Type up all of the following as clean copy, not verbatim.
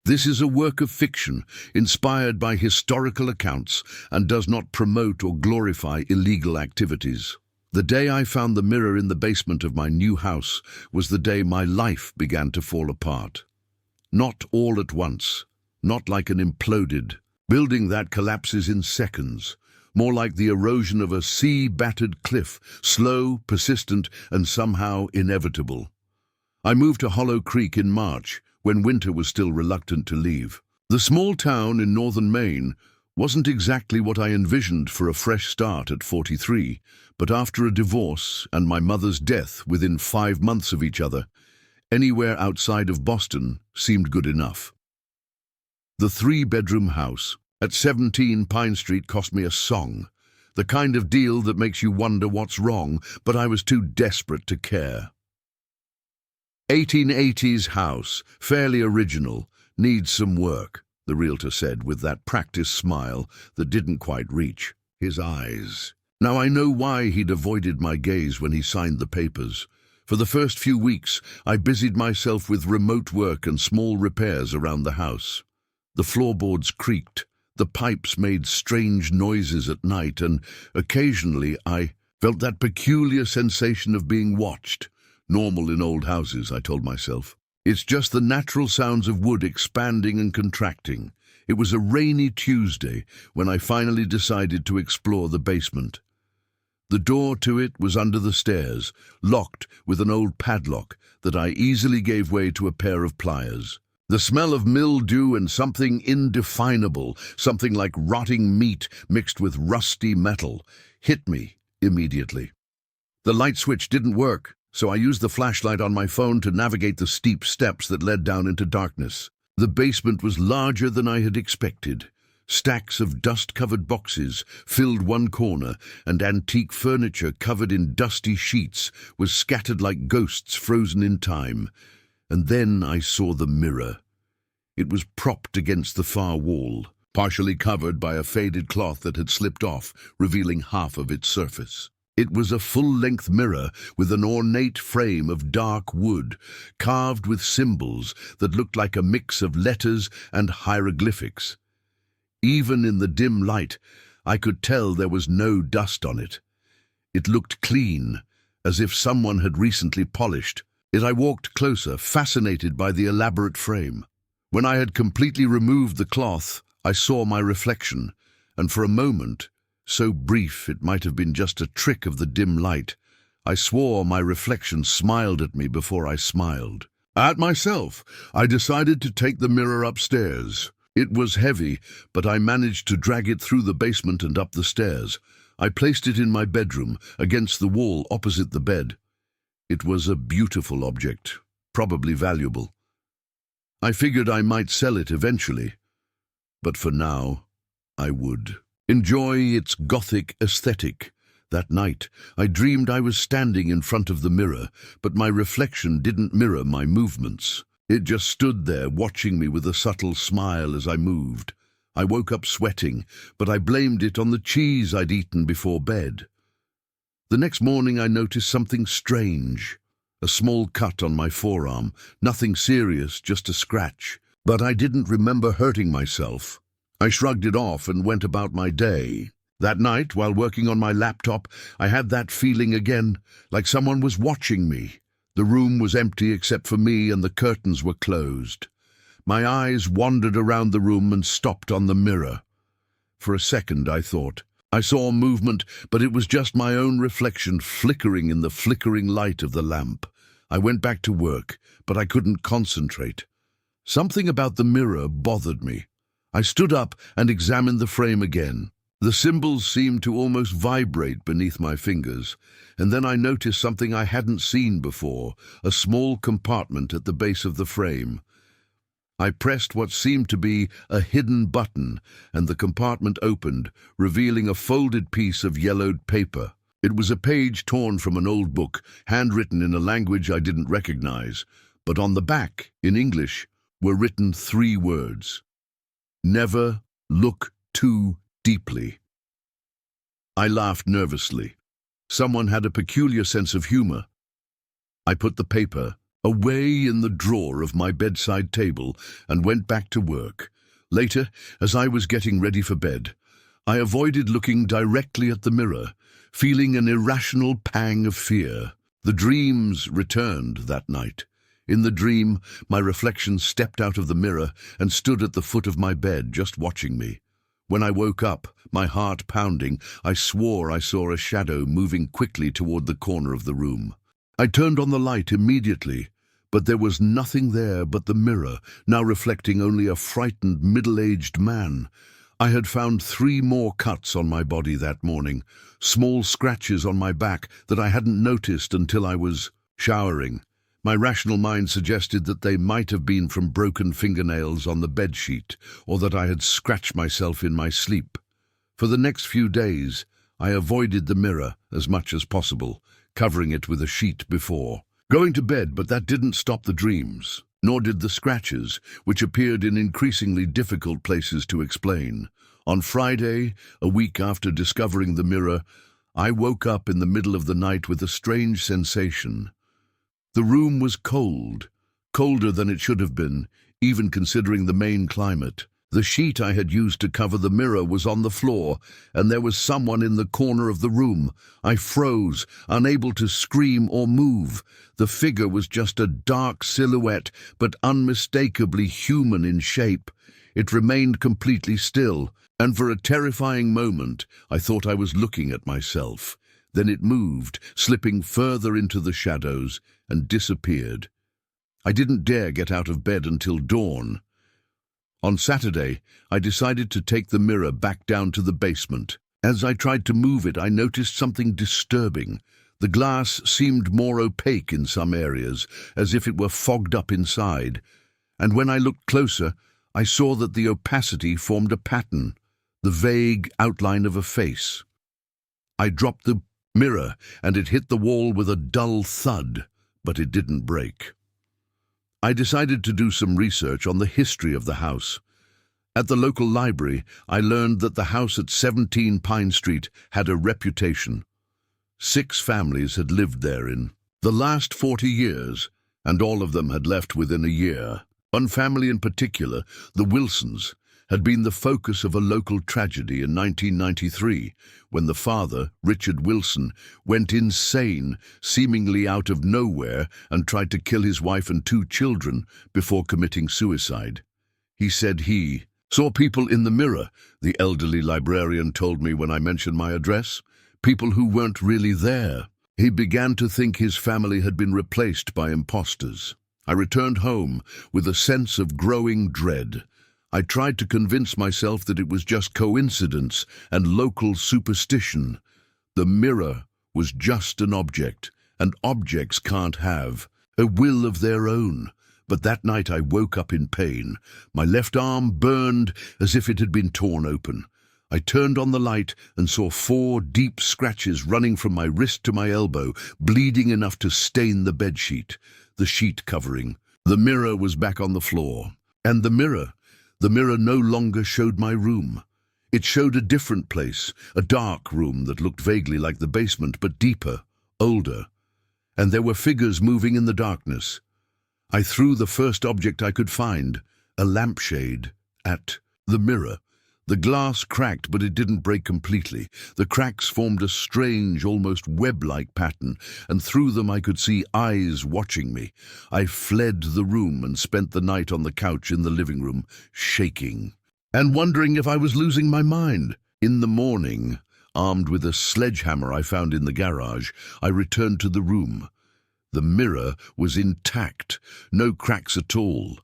This is a work of fiction, inspired by historical accounts, and does not promote or glorify illegal activities. The day I found the mirror in the basement of my new house was the day my life began to fall apart. Not all at once, not like an imploded building that collapses in seconds, more like the erosion of a sea-battered cliff, slow, persistent, and somehow inevitable. I moved to Hollow Creek in March, when winter was still reluctant to leave. The small town in northern Maine wasn't exactly what I envisioned for a fresh start at 43, but after a divorce and my mother's death within 5 months of each other, anywhere outside of Boston seemed good enough. The 3-bedroom house at 17 Pine Street cost me a song, the kind of deal that makes you wonder what's wrong, but I was too desperate to care. 1880s house, fairly original, needs some work, the realtor said with that practiced smile that didn't quite reach his eyes. Now I know why he'd avoided my gaze when he signed the papers. For the first few weeks, I busied myself with remote work and small repairs around the house. The floorboards creaked, the pipes made strange noises at night, and occasionally I felt that peculiar sensation of being watched. Normal in old houses, I told myself. It's just the natural sounds of wood expanding and contracting. It was a rainy Tuesday when I finally decided to explore the basement. The door to it was under the stairs, locked with an old padlock that I easily gave way to a pair of pliers. The smell of mildew and something indefinable, something like rotting meat mixed with rusty metal, hit me immediately. The light switch didn't work, so I used the flashlight on my phone to navigate the steep steps that led down into darkness. The basement was larger than I had expected. Stacks of dust-covered boxes filled one corner, and antique furniture covered in dusty sheets was scattered like ghosts frozen in time. And then I saw the mirror. It was propped against the far wall, partially covered by a faded cloth that had slipped off, revealing half of its surface. It was a full-length mirror with an ornate frame of dark wood, carved with symbols that looked like a mix of letters and hieroglyphics. Even in the dim light, I could tell there was no dust on it. It looked clean, as if someone had recently polished it. I walked closer, fascinated by the elaborate frame. When I had completely removed the cloth, I saw my reflection, and for a moment, so brief it might have been just a trick of the dim light, I swore my reflection smiled at me before I smiled. At myself, I decided to take the mirror upstairs. It was heavy, but I managed to drag it through the basement and up the stairs. I placed it in my bedroom, against the wall opposite the bed. It was a beautiful object, probably valuable. I figured I might sell it eventually, but for now, I would. Enjoy its Gothic aesthetic. That night, I dreamed I was standing in front of the mirror, but my reflection didn't mirror my movements. It just stood there, watching me with a subtle smile as I moved. I woke up sweating, but I blamed it on the cheese I'd eaten before bed. The next morning I noticed something strange. A small cut on my forearm, nothing serious, just a scratch. But I didn't remember hurting myself. I shrugged it off and went about my day. That night, while working on my laptop, I had that feeling again, like someone was watching me. The room was empty except for me, and the curtains were closed. My eyes wandered around the room and stopped on the mirror. For a second, I thought. I saw movement, but it was just my own reflection flickering in the flickering light of the lamp. I went back to work, but I couldn't concentrate. Something about the mirror bothered me. I stood up and examined the frame again. The symbols seemed to almost vibrate beneath my fingers, and then I noticed something I hadn't seen before, a small compartment at the base of the frame. I pressed what seemed to be a hidden button, and the compartment opened, revealing a folded piece of yellowed paper. It was a page torn from an old book, handwritten in a language I didn't recognize, but on the back, in English, were written 3 words. Never look too deeply. I laughed nervously. Someone had a peculiar sense of humor. I put the paper away in the drawer of my bedside table, and went back to work. Later, as I was getting ready for bed, I avoided looking directly at the mirror, feeling an irrational pang of fear. The dreams returned that night. In the dream, my reflection stepped out of the mirror and stood at the foot of my bed, just watching me. When I woke up, my heart pounding, I swore I saw a shadow moving quickly toward the corner of the room. I turned on the light immediately, but there was nothing there but the mirror, now reflecting only a frightened, middle-aged man. I had found 3 more cuts on my body that morning, small scratches on my back that I hadn't noticed until I was showering. My rational mind suggested that they might have been from broken fingernails on the bedsheet, or that I had scratched myself in my sleep. For the next few days, I avoided the mirror as much as possible, covering it with a sheet before going to bed, but that didn't stop the dreams, nor did the scratches, which appeared in increasingly difficult places to explain. On Friday, a week after discovering the mirror, I woke up in the middle of the night with a strange sensation. The room was cold, colder than it should have been, even considering the Maine climate. The sheet I had used to cover the mirror was on the floor, and there was someone in the corner of the room. I froze, unable to scream or move. The figure was just a dark silhouette, but unmistakably human in shape. It remained completely still, and for a terrifying moment, I thought I was looking at myself. Then it moved, slipping further into the shadows, and disappeared. I didn't dare get out of bed until dawn. On Saturday, I decided to take the mirror back down to the basement. As I tried to move it, I noticed something disturbing. The glass seemed more opaque in some areas, as if it were fogged up inside. And when I looked closer, I saw that the opacity formed a pattern, the vague outline of a face. I dropped the mirror, and it hit the wall with a dull thud, but it didn't break. I decided to do some research on the history of the house. At the local library, I learned that the house at 17 Pine Street had a reputation. 6 families had lived there in the last 40 years, and all of them had left within a year. One family in particular, the Wilsons, had been the focus of a local tragedy in 1993, when the father, Richard Wilson, went insane, seemingly out of nowhere, and tried to kill his wife and 2 children before committing suicide. He said he saw people in the mirror, the elderly librarian told me when I mentioned my address, people who weren't really there. He began to think his family had been replaced by imposters. I returned home with a sense of growing dread. I tried to convince myself that it was just coincidence and local superstition. The mirror was just an object, and objects can't have a will of their own. But that night I woke up in pain. My left arm burned as if it had been torn open. I turned on the light and saw 4 deep scratches running from my wrist to my elbow, bleeding enough to stain the bedsheet, the sheet covering. The mirror was back on the floor, and the mirror no longer showed my room. It showed a different place, a dark room that looked vaguely like the basement, but deeper, older. And there were figures moving in the darkness. I threw the first object I could find, a lampshade, at the mirror. The glass cracked, but it didn't break completely. The cracks formed a strange, almost web-like pattern, and through them I could see eyes watching me. I fled the room and spent the night on the couch in the living room, shaking, and wondering if I was losing my mind. In the morning, armed with a sledgehammer I found in the garage, I returned to the room. The mirror was intact, no cracks at all.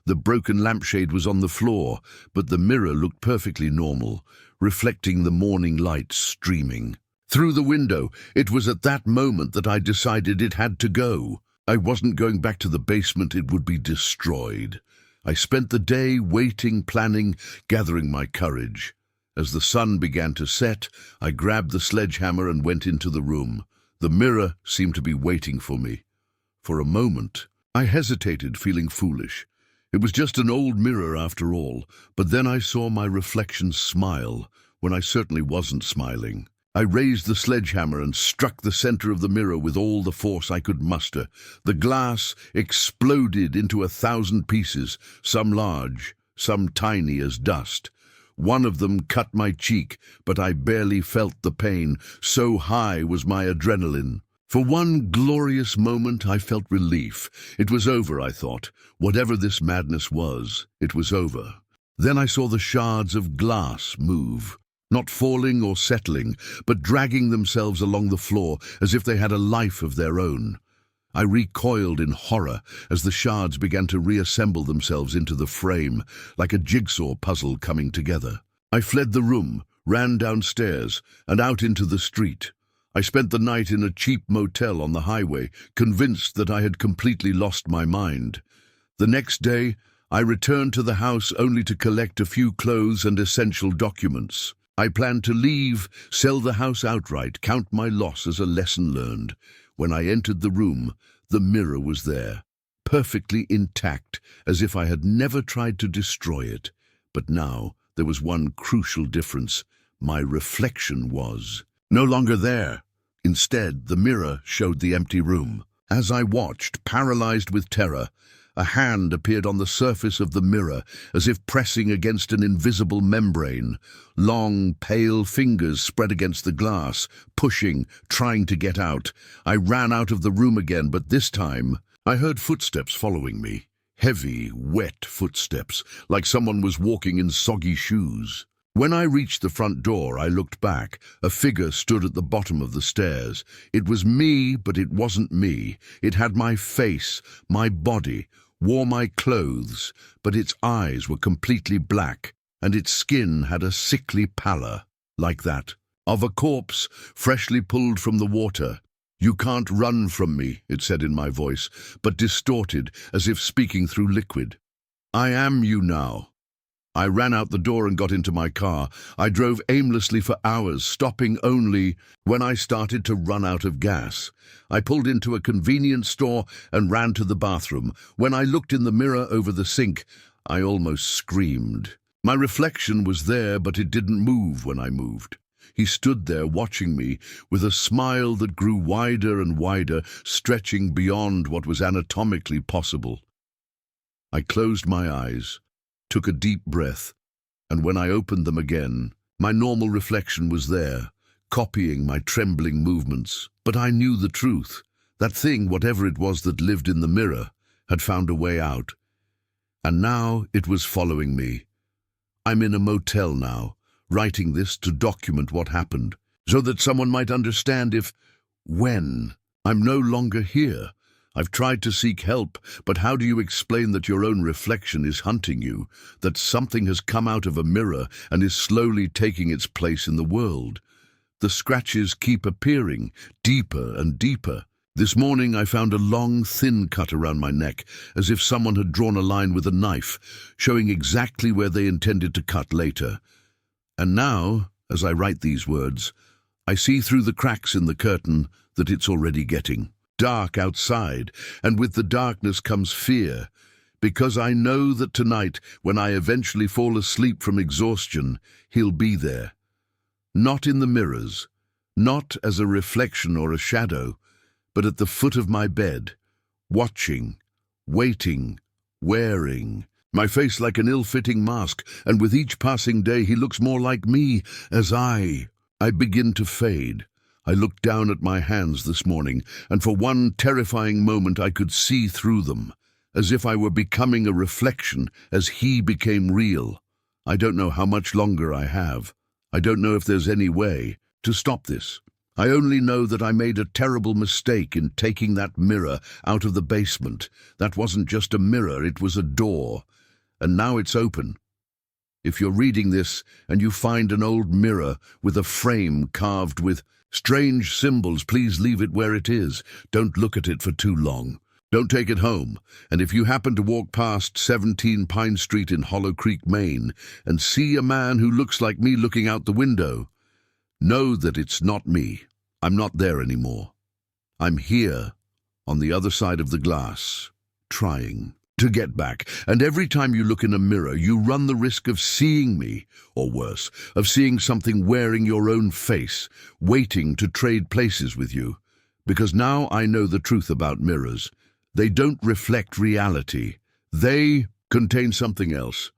The broken lampshade was on the floor, but the mirror looked perfectly normal, reflecting the morning light streaming through the window. It was at that moment that I decided it had to go. I wasn't going back to the basement, it would be destroyed. I spent the day waiting, planning, gathering my courage. As the sun began to set, I grabbed the sledgehammer and went into the room. The mirror seemed to be waiting for me. For a moment, I hesitated, feeling foolish. It was just an old mirror after all, but then I saw my reflection smile when I certainly wasn't smiling. I raised the sledgehammer and struck the center of the mirror with all the force I could muster. The glass exploded into 1,000 pieces, some large, some tiny as dust. One of them cut my cheek, but I barely felt the pain, so high was my adrenaline. For one glorious moment I felt relief. It was over, I thought. Whatever this madness was, it was over. Then I saw the shards of glass move, not falling or settling, but dragging themselves along the floor as if they had a life of their own. I recoiled in horror as the shards began to reassemble themselves into the frame, like a jigsaw puzzle coming together. I fled the room, ran downstairs, and out into the street. I spent the night in a cheap motel on the highway, convinced that I had completely lost my mind. The next day, I returned to the house only to collect a few clothes and essential documents. I planned to leave, sell the house outright, count my loss as a lesson learned. When I entered the room, the mirror was there, perfectly intact, as if I had never tried to destroy it. But now there was one crucial difference. My reflection was no longer there. Instead, the mirror showed the empty room. As I watched, paralyzed with terror, a hand appeared on the surface of the mirror, as if pressing against an invisible membrane. Long, pale fingers spread against the glass, pushing, trying to get out. I ran out of the room again, but this time I heard footsteps following me. Heavy, wet footsteps, like someone was walking in soggy shoes. When I reached the front door, I looked back. A figure stood at the bottom of the stairs. It was me, but it wasn't me. It had my face, my body, wore my clothes, but its eyes were completely black, and its skin had a sickly pallor, like that of a corpse freshly pulled from the water. "You can't run from me," it said in my voice, but distorted, as if speaking through liquid. "I am you now." I ran out the door and got into my car. I drove aimlessly for hours, stopping only when I started to run out of gas. I pulled into a convenience store and ran to the bathroom. When I looked in the mirror over the sink, I almost screamed. My reflection was there, but it didn't move when I moved. He stood there watching me with a smile that grew wider and wider, stretching beyond what was anatomically possible. I closed my eyes, took a deep breath, and when I opened them again, my normal reflection was there, copying my trembling movements. But I knew the truth. That thing, whatever it was that lived in the mirror, had found a way out. And now it was following me. I'm in a motel now, writing this to document what happened, so that someone might understand when. I'm no longer here. I've tried to seek help, but how do you explain that your own reflection is hunting you, that something has come out of a mirror and is slowly taking its place in the world? The scratches keep appearing, deeper and deeper. This morning I found a long, thin cut around my neck, as if someone had drawn a line with a knife, showing exactly where they intended to cut later. And now, as I write these words, I see through the cracks in the curtain that it's already getting dark outside, and with the darkness comes fear, because I know that tonight, when I eventually fall asleep from exhaustion, he'll be there. Not in the mirrors, not as a reflection or a shadow, but at the foot of my bed, watching, waiting, wearing, my face like an ill-fitting mask, and with each passing day he looks more like me as I begin to fade. I looked down at my hands this morning, and for one terrifying moment I could see through them, as if I were becoming a reflection as he became real. I don't know how much longer I have. I don't know if there's any way to stop this. I only know that I made a terrible mistake in taking that mirror out of the basement. That wasn't just a mirror, it was a door. And now it's open. If you're reading this and you find an old mirror with a frame carved with strange symbols, please leave it where it is. Don't look at it for too long. Don't take it home. And if you happen to walk past 17 Pine Street in Hollow Creek, Maine, and see a man who looks like me looking out the window, know that it's not me. I'm not there anymore. I'm here, on the other side of the glass, trying. to get back. And every time you look in a mirror, you run the risk of seeing me, or worse, of seeing something wearing your own face, waiting to trade places with you. Because now I know the truth about mirrors. They don't reflect reality. They contain something else.